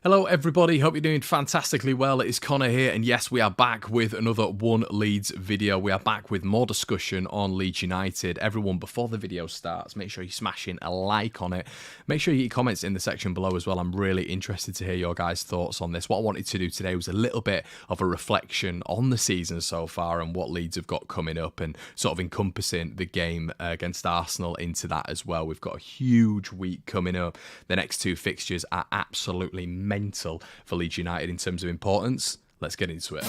Hello everybody, hope you're doing fantastically well. It is Connor here, and yes, we are back with another One Leeds video. We are back with more discussion on Leeds United. Everyone, before the video starts, make sure you smash in a like on it. Make sure you get comments in the section below as well. I'm really interested to hear your guys' thoughts on this. What I wanted to do today was a little bit of a reflection on the season so far and what Leeds have got coming up, and sort of encompassing the game against Arsenal into that as well. We've got a huge week coming up. The next two fixtures are absolutely mental for Leeds United in terms of importance. Let's get into it.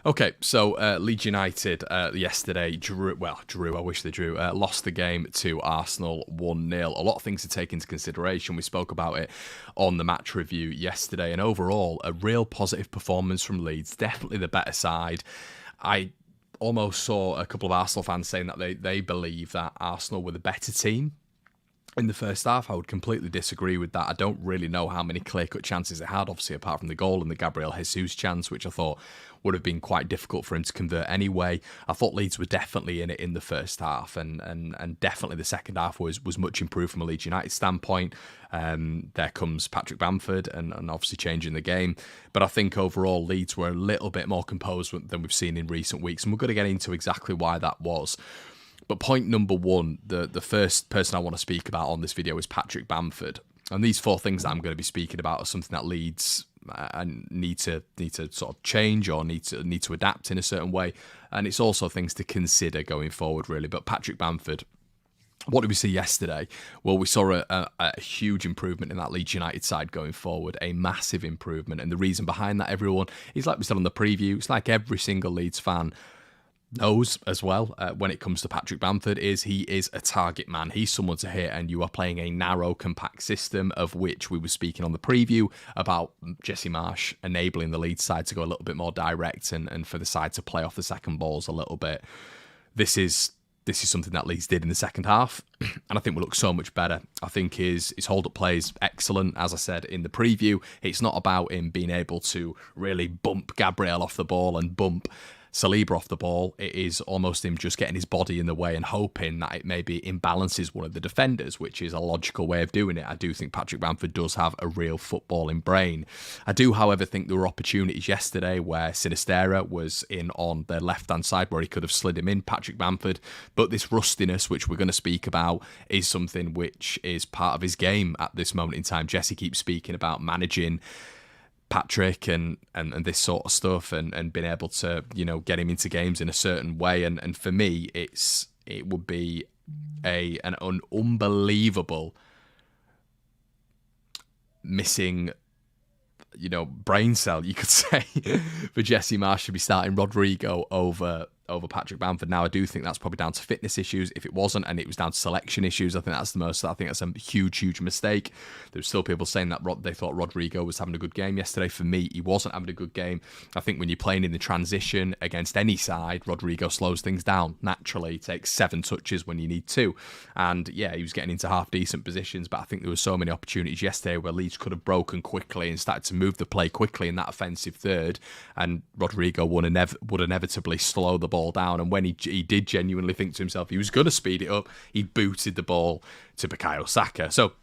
Okay, so Leeds United yesterday drew, I wish they drew, lost the game to Arsenal 1-0. A lot of things to take into consideration. We spoke about it on the match review yesterday, and overall, a real positive performance from Leeds. Definitely the better side. I almost saw a couple of Arsenal fans saying that they believe that Arsenal were the better team in the first half. I would completely disagree with that. I don't really know how many clear-cut chances it had, obviously, apart from the goal and the Gabriel Jesus chance, which I thought would have been quite difficult for him to convert anyway. I thought Leeds were definitely in it in the first half, and definitely the second half was much improved from a Leeds United standpoint. There comes Patrick Bamford and obviously changing the game. But I think overall Leeds were a little bit more composed than we've seen in recent weeks, and we're going to get into exactly why that was. But point number one, the first person I want to speak about on this video is Patrick Bamford. And these four things that I'm going to be speaking about are something that Leeds need to sort of change or need to adapt in a certain way. And it's also things to consider going forward, really. But Patrick Bamford, what did we see yesterday? Well, we saw a huge improvement in that Leeds United side going forward, a massive improvement. And the reason behind that, everyone, is like we said on the preview, it's like every single Leeds fan knows as well when it comes to Patrick Bamford, is he is a target man. He's someone to hit, and you are playing a narrow, compact system, of which we were speaking on the preview about Jesse Marsch enabling the Leeds side to go a little bit more direct and for the side to play off the second balls a little bit. This is something that Leeds did in the second half, and I think we look so much better. I think his hold-up play is excellent. As I said in the preview, it's not about him being able to really bump Gabriel off the ball and bump Saliba off the ball. It is almost him just getting his body in the way and hoping that it maybe imbalances one of the defenders, which is a logical way of doing it. I do think Patrick Bamford does have a real footballing brain. I do, however, think there were opportunities yesterday where Sinisterra was in on the left-hand side where he could have slid him in, Patrick Bamford. But this rustiness, which we're going to speak about, is something which is part of his game at this moment in time. Jesse keeps speaking about managing Patrick and this sort of stuff and being able to, get him into games in a certain way. And for me, it would be an unbelievable missing, brain cell, you could say, for Jesse Marsch to be starting Rodrigo over Patrick Bamford. Now, I do think that's probably down to fitness issues. If it wasn't, and it was down to selection issues, I think that's a huge mistake. There's still people saying that they thought Rodrigo was having a good game yesterday. For me, he wasn't having a good game. I think when you're playing in the transition against any side, Rodrigo slows things down naturally. He takes 7 touches when you need 2. And yeah, he was getting into half-decent positions, but I think there were so many opportunities yesterday where Leeds could have broken quickly and started to move the play quickly in that offensive third, and Rodrigo would inevitably slow the ball down. And when he did genuinely think to himself he was going to speed it up, he booted the ball to Bukayo Saka. So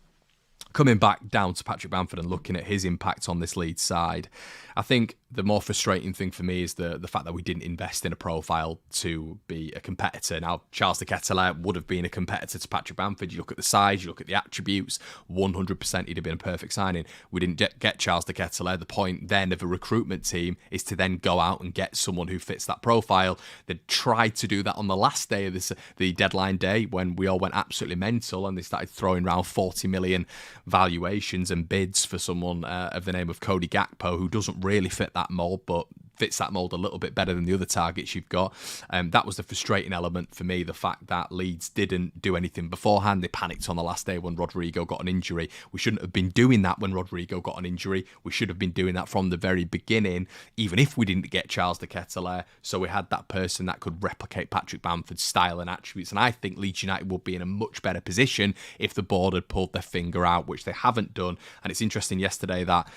coming back down to Patrick Bamford and looking at his impact on this Leeds side, I think the more frustrating thing for me is the fact that we didn't invest in a profile to be a competitor. Now, Charles de Ketelaere would have been a competitor to Patrick Bamford. You look at the size, you look at the attributes, 100% he'd have been a perfect signing. We didn't get Charles de Ketelaere. The point then of a recruitment team is to then go out and get someone who fits that profile. They tried to do that on the last day of the deadline day, when we all went absolutely mental and they started throwing around 40 million valuations and bids for someone of the name of Cody Gakpo, who doesn't really fit that mold, but fits that mold a little bit better than the other targets you've got. That was the frustrating element for me, the fact that Leeds didn't do anything beforehand. They panicked on the last day when Rodrigo got an injury. We shouldn't have been doing that when Rodrigo got an injury. We should have been doing that from the very beginning, even if we didn't get Charles de Ketelaere. So we had that person that could replicate Patrick Bamford's style and attributes. And I think Leeds United would be in a much better position if the board had pulled their finger out, which they haven't done. And it's interesting yesterday that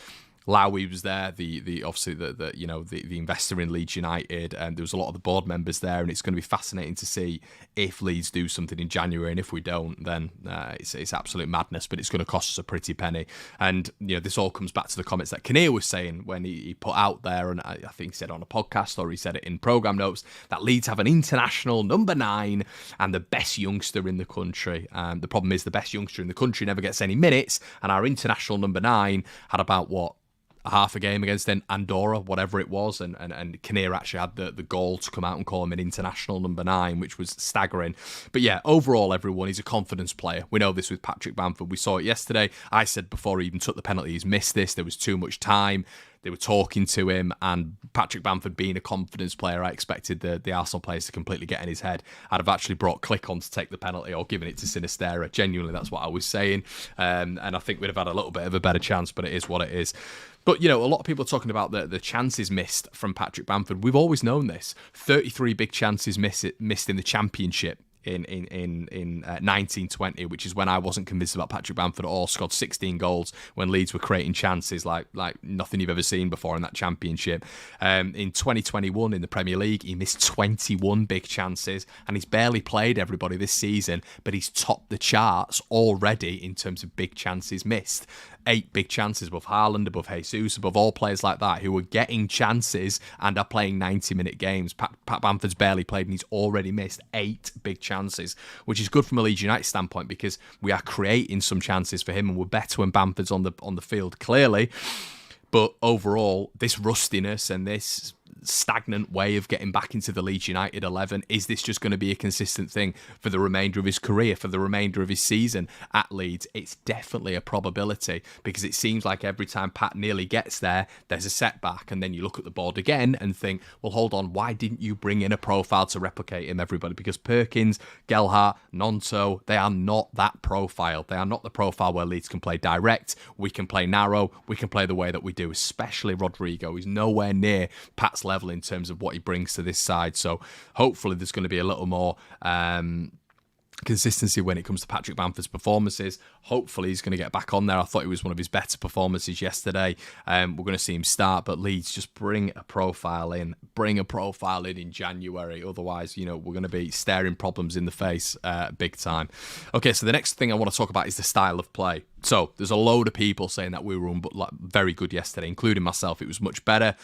Lowy was there, the obviously the investor in Leeds United, and there was a lot of the board members there, and it's going to be fascinating to see if Leeds do something in January, and if we don't, then it's absolute madness, but it's going to cost us a pretty penny. And this all comes back to the comments that Kinnear was saying when he put out there, and I think he said on a podcast or he said it in programme notes, that Leeds have an international number 9 and the best youngster in the country. The problem is the best youngster in the country never gets any minutes, and our international number 9 had about half a game against Andorra, whatever it was, and Kinnear actually had the goal to come out and call him an international number 9, which was staggering. But yeah, overall, everyone, he's a confidence player. We know this with Patrick Bamford. We saw it yesterday. I said before he even took the penalty, he's missed this. There was too much time. They were talking to him, and Patrick Bamford being a confidence player, I expected the Arsenal players to completely get in his head. I'd have actually brought Click on to take the penalty or given it to Sinisterra. Genuinely, that's what I was saying. And I think we'd have had a little bit of a better chance, but it is what it is. But, a lot of people are talking about the chances missed from Patrick Bamford. We've always known this. 33 big chances missed in the Championship in 1920, which is when I wasn't convinced about Patrick Bamford at all. Scored 16 goals when Leeds were creating chances like nothing you've ever seen before in that Championship. In 2021 in the Premier League, he missed 21 big chances, and he's barely played everybody this season, but he's topped the charts already in terms of big chances missed. 8 big chances above Haaland, above Jesus, above all players like that who are getting chances and are playing 90-minute games. Pat Bamford's barely played and he's already missed 8 big chances, which is good from a Leeds United standpoint because we are creating some chances for him and we're better when Bamford's on the field, clearly. But overall, this rustiness and this stagnant way of getting back into the Leeds United 11, is this just going to be a consistent thing for the remainder of his career, for the remainder of his season at Leeds? It's definitely a probability, because it seems like every time Pat nearly gets there, there's a setback, and then you look at the board again and think, well, hold on, why didn't you bring in a profile to replicate him, everybody? Because Perkins, Gelhardt, Nonto, they are not that profile. They are not the profile where Leeds can play direct, we can play narrow, we can play the way that we do, especially Rodrigo. He's nowhere near Pat's level in terms of what he brings to this side. So hopefully there's going to be a little more consistency when it comes to Patrick Bamford's performances. Hopefully he's going to get back on there. I thought it was one of his better performances yesterday. We're going to see him start, but Leeds, just bring a profile in January. Otherwise, we're going to be staring problems in the face big time. Okay, so the next thing I want to talk about is the style of play. So there's a load of people saying that we were very good yesterday, including myself. It was much better.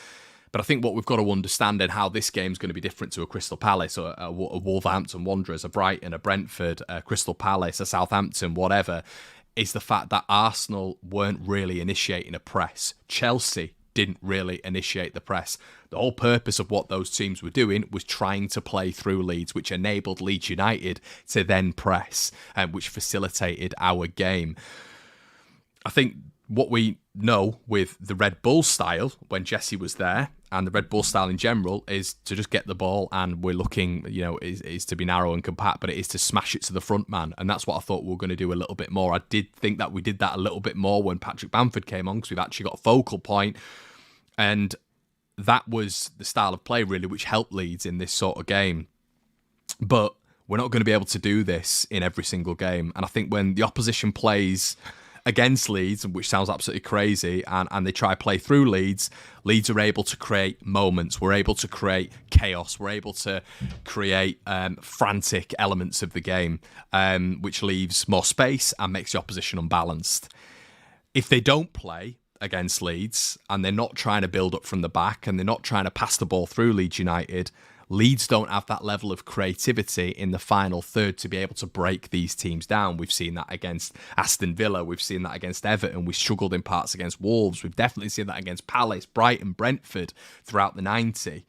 But I think what we've got to understand and how this game's going to be different to a Crystal Palace or a Wolverhampton Wanderers, a Brighton, a Brentford, a Crystal Palace, a Southampton, whatever, is the fact that Arsenal weren't really initiating a press. Chelsea didn't really initiate the press. The whole purpose of what those teams were doing was trying to play through Leeds, which enabled Leeds United to then press, which facilitated our game. I think what we know with the Red Bull style when Jesse was there, and the Red Bull style in general, is to just get the ball, and we're looking, is to be narrow and compact, but it is to smash it to the front man. And that's what I thought we were going to do a little bit more. I did think that we did that a little bit more when Patrick Bamford came on, because we've actually got a focal point, and that was the style of play really which helped Leeds in this sort of game. But we're not going to be able to do this in every single game. And I think when the opposition plays against Leeds, which sounds absolutely crazy, and they try to play through Leeds are able to create moments. We're able to create chaos. We're able to create frantic elements of the game, which leaves more space and makes the opposition unbalanced. If they don't play against Leeds and they're not trying to build up from the back and they're not trying to pass the ball through Leeds United, Leeds don't have that level of creativity in the final third to be able to break these teams down. We've seen that against Aston Villa. We've seen that against Everton. We struggled in parts against Wolves. We've definitely seen that against Palace, Brighton, Brentford throughout the 90.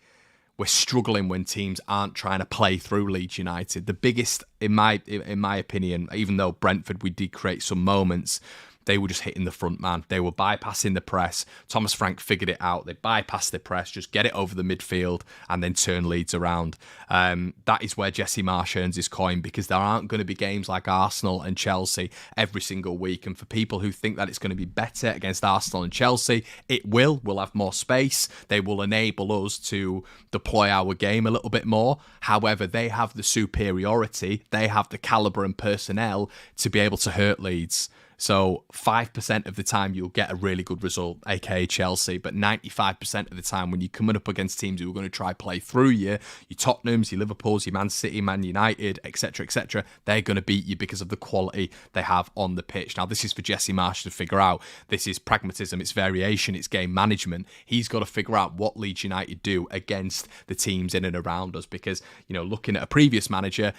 We're struggling when teams aren't trying to play through Leeds United. The biggest, in my opinion, even though Brentford, we did create some moments, they were just hitting the front man. They were bypassing the press. Thomas Frank figured it out. They bypassed the press, just get it over the midfield and then turn Leeds around. That is where Jesse Marsch earns his coin, because there aren't going to be games like Arsenal and Chelsea every single week. And for people who think that it's going to be better against Arsenal and Chelsea, it will. We'll have more space. They will enable us to deploy our game a little bit more. However, they have the superiority. They have the calibre and personnel to be able to hurt Leeds. So 5% of the time you'll get a really good result, aka Chelsea, but 95% of the time when you're coming up against teams who are going to try play through you, your Tottenhams, your Liverpools, your Man City, Man United, etc., they're going to beat you because of the quality they have on the pitch. Now, this is for Jesse Marsch to figure out. This is pragmatism, it's variation, it's game management. He's got to figure out what Leeds United do against the teams in and around us, because, you know, looking at a previous manager,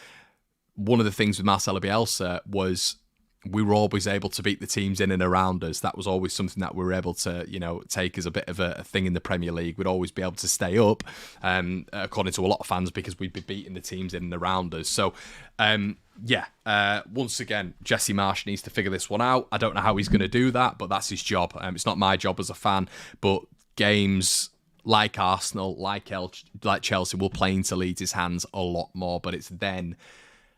one of the things with Marcelo Bielsa was we were always able to beat the teams in and around us. That was always something that we were able to, you know, take as a bit of a thing in the Premier League. We'd always be able to stay up, according to a lot of fans, because we'd be beating the teams in and around us. So, once again, Jesse Marsch needs to figure this one out. I don't know how he's going to do that, but that's his job. It's not my job as a fan, but games like Arsenal, like Chelsea, will play into Leeds' hands a lot more. But it's then,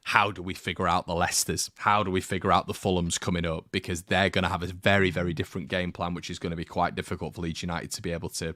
how do we figure out the Leicesters? How do we figure out the Fulhams coming up? Because they're going to have a very, very different game plan, which is going to be quite difficult for Leeds United to be able to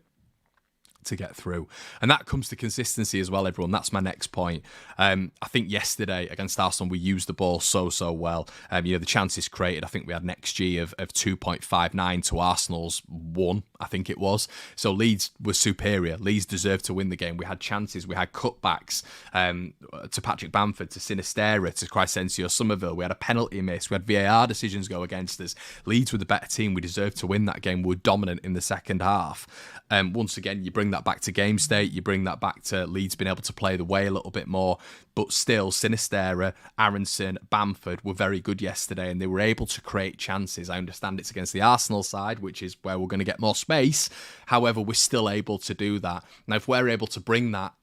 get through. And that comes to consistency as well, everyone. That's my next point. I think yesterday against Arsenal, we used the ball so well. The chances created, I think we had an XG of 2.59 to Arsenal's 1, I think it was. So Leeds was superior. Leeds deserved to win the game. We had chances. We had cutbacks to Patrick Bamford, to Sinisterra, to Crescencio Somerville. We had a penalty miss. We had VAR decisions go against us. Leeds were the better team. We deserved to win that game. We were dominant in the second half. Once again, you bring that back to game state, you bring that back to Leeds being able to play the way a little bit more, but still Sinisterra, Aronson, Bamford were very good yesterday, and they were able to create chances. I understand it's against the Arsenal side, which is where we're going to get more space. However, we're still able to do that. Now, if we're able to bring that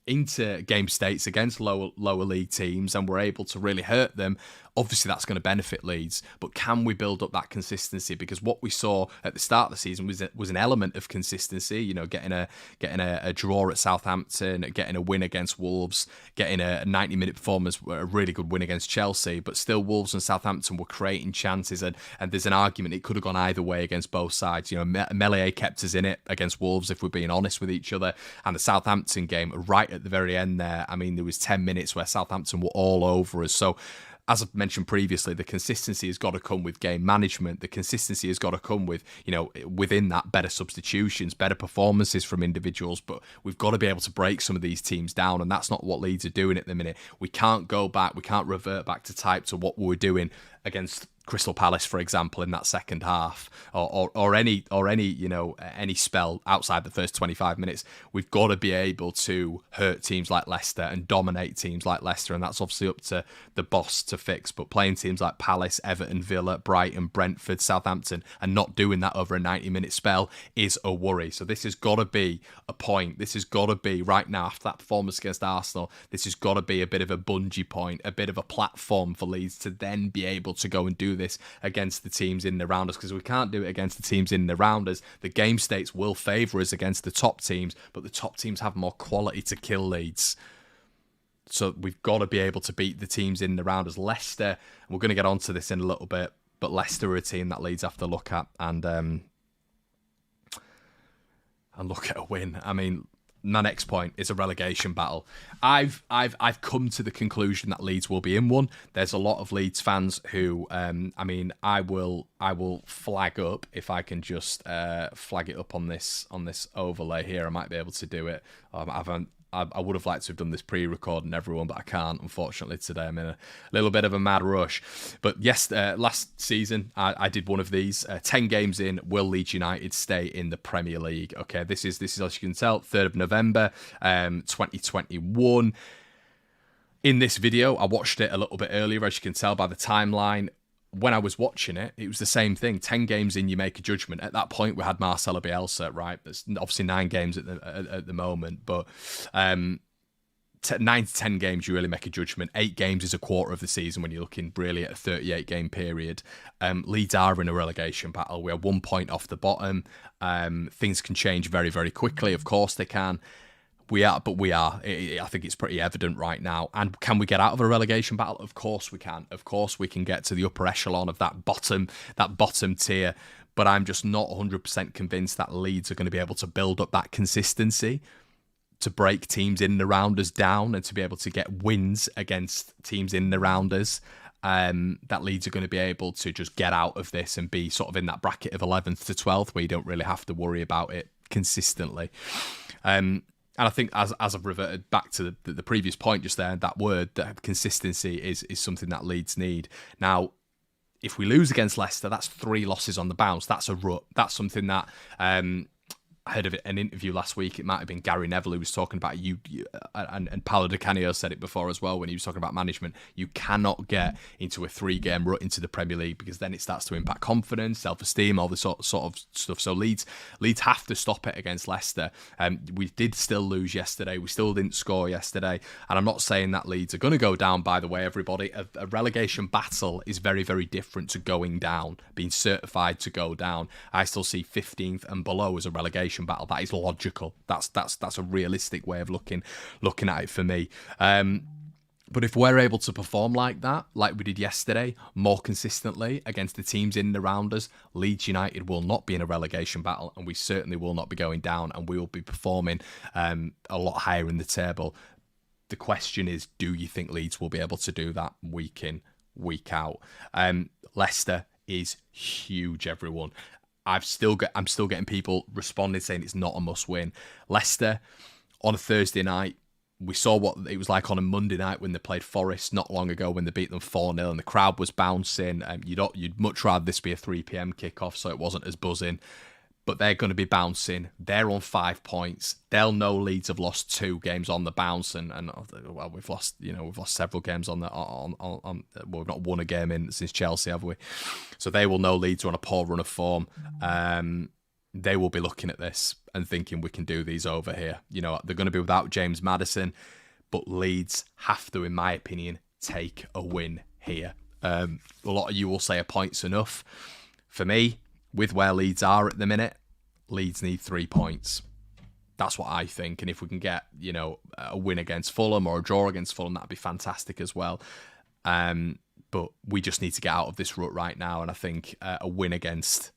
into game states against lower league teams and we're able to really hurt them, obviously that's going to benefit Leeds. But can we build up that consistency? Because what we saw at the start of the season was an element of consistency. You know, getting a draw at Southampton, getting a win against Wolves, getting a 90-minute performance, a really good win against Chelsea. But still, Wolves and Southampton were creating chances, and there's an argument it could have gone either way against both sides. You know, Melee kept us in it against Wolves, if we're being honest with each other. And the Southampton game, right at the very end there, I mean, there was 10 minutes where Southampton were all over us. So, as I've mentioned previously, the consistency has got to come with game management. The consistency has got to come with, you know, within that, better substitutions, better performances from individuals. But we've got to be able to break some of these teams down, and that's not what Leeds are doing at the minute. We can't go back. We can't revert back to type to what we were doing against Crystal Palace, for example, in that second half, or any any spell outside the first 25 minutes. We've got to be able to hurt teams like Leicester and dominate teams like Leicester, and that's obviously up to the boss to fix. But playing teams like Palace, Everton, Villa, Brighton, Brentford, Southampton, and not doing that over a 90-minute spell is a worry. So this has got to be a point. This has got to be, right now, after that performance against Arsenal, this has got to be a bit of a bungee point, a bit of a platform for Leeds to then be able to go and do this against the teams in and around us, because we can't do it against the teams in and around us. The game states will favour us against the top teams, but the top teams have more quality to kill Leeds. So we've got to be able to beat the teams in and around us. Leicester, we're going to get onto this in a little bit, but Leicester are a team that Leeds have to look at and look at a win. I mean, my next point is a relegation battle. I've come to the conclusion that Leeds will be in one. There's a lot of Leeds fans who, I will flag up, if I can just flag it up on this overlay here. I might be able to do it. I would have liked to have done this pre-recording, everyone, but I can't, unfortunately, today. I'm in a little bit of a mad rush. But yes, last season, I did one of these. 10 games in, will Leeds United stay in the Premier League? Okay, this is as you can tell, 3rd of November, 2021. In this video, I watched it a little bit earlier, as you can tell by the timeline. When I was watching it, it was the same thing. 10 games in, you make a judgment. At that point, we had Marcelo Bielsa, right? There's obviously 9 games at the moment, but 9 to 10 games, you really make a judgment. 8 games is a quarter of the season when you're looking really at a 38-game period. Leeds are in a relegation battle. We are 1 point off the bottom. Things can change very, very quickly. Of course they can. We are. I think it's pretty evident right now. And can we get out of a relegation battle? Of course we can. Of course we can get to the upper echelon of that bottom tier. But I'm just not 100% convinced that Leeds are going to be able to build up that consistency to break teams in and around us down and to be able to get wins against teams in and around us. that Leeds are going to be able to just get out of this and be sort of in that bracket of 11th to 12th where you don't really have to worry about it consistently. And I think as I've reverted back to the previous point just there, that word, that consistency is something that Leeds need. Now, if we lose against Leicester, that's 3 losses on the bounce. That's a rut. That's something that I heard of an interview last week. It might have been Gary Neville who was talking about and Paolo Di Canio said it before as well when he was talking about management. You cannot get into a 3-game rut into the Premier League because then it starts to impact confidence, self-esteem, all this sort of stuff. So Leeds have to stop it against Leicester. We did still lose yesterday. We still didn't score yesterday. And I'm not saying that Leeds are going to go down, by the way, everybody. A relegation battle is very, very different to going down, being certified to go down. I still see 15th and below as a relegation battle. That is logical. That's a realistic way of looking at it for me. But if we're able to perform like that, like we did yesterday, more consistently against the teams in and around us, Leeds United will not be in a relegation battle, and we certainly will not be going down, and we will be performing a lot higher in the table. The question is, do you think Leeds will be able to do that week in, week out? Leicester is huge, everyone. I'm still getting people responding saying it's not a must-win. Leicester on a Thursday night, we saw what it was like on a Monday night when they played Forest not long ago when they beat them 4-0 and the crowd was bouncing. You'd much rather this be a 3 p.m. kickoff so it wasn't as buzzing. But they're going to be bouncing. They're on 5 points. They'll know Leeds have lost 2 games on the bounce, and well, we've lost several games on the well, we've not won a game since Chelsea, have we? So they will know Leeds are on a poor run of form. They will be looking at this and thinking we can do these over here. They're going to be without James Maddison, but Leeds have to, in my opinion, take a win here. A lot of you will say a point's enough. For me, with where Leeds are at the minute, Leeds need 3 points. That's what I think. And if we can get, a win against Fulham or a draw against Fulham, that'd be fantastic as well. But we just need to get out of this rut right now. And I think a win against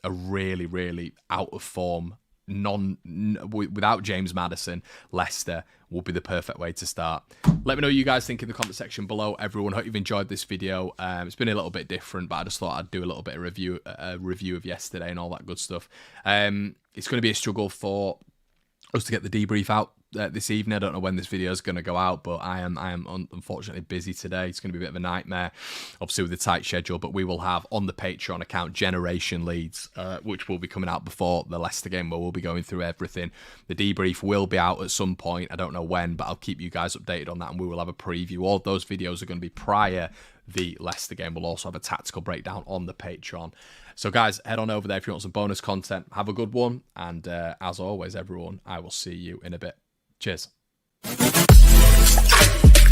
a really, really out of form, without James Maddison, Leicester will be the perfect way to start. Let me know what you guys think in the comment section below, everyone. Hope you've enjoyed this video. It's been a little bit different, but I just thought I'd do a little bit of review of yesterday and all that good stuff. It's going to be a struggle for us to get the debrief out this evening. I don't know when this video is going to go out, but I am unfortunately busy today. It's going to be a bit of a nightmare, obviously with the tight schedule, but we will have on the Patreon account Generation Leeds, which will be coming out before the Leicester game, where we'll be going through everything. The debrief will be out at some point. I don't know when, but I'll keep you guys updated on that, and we will have a preview. All of those videos are going to be prior the Leicester game. We'll also have a tactical breakdown on the Patreon. So guys, head on over there if you want some bonus content. Have a good one, and as always, everyone, I will see you in a bit. Cheers.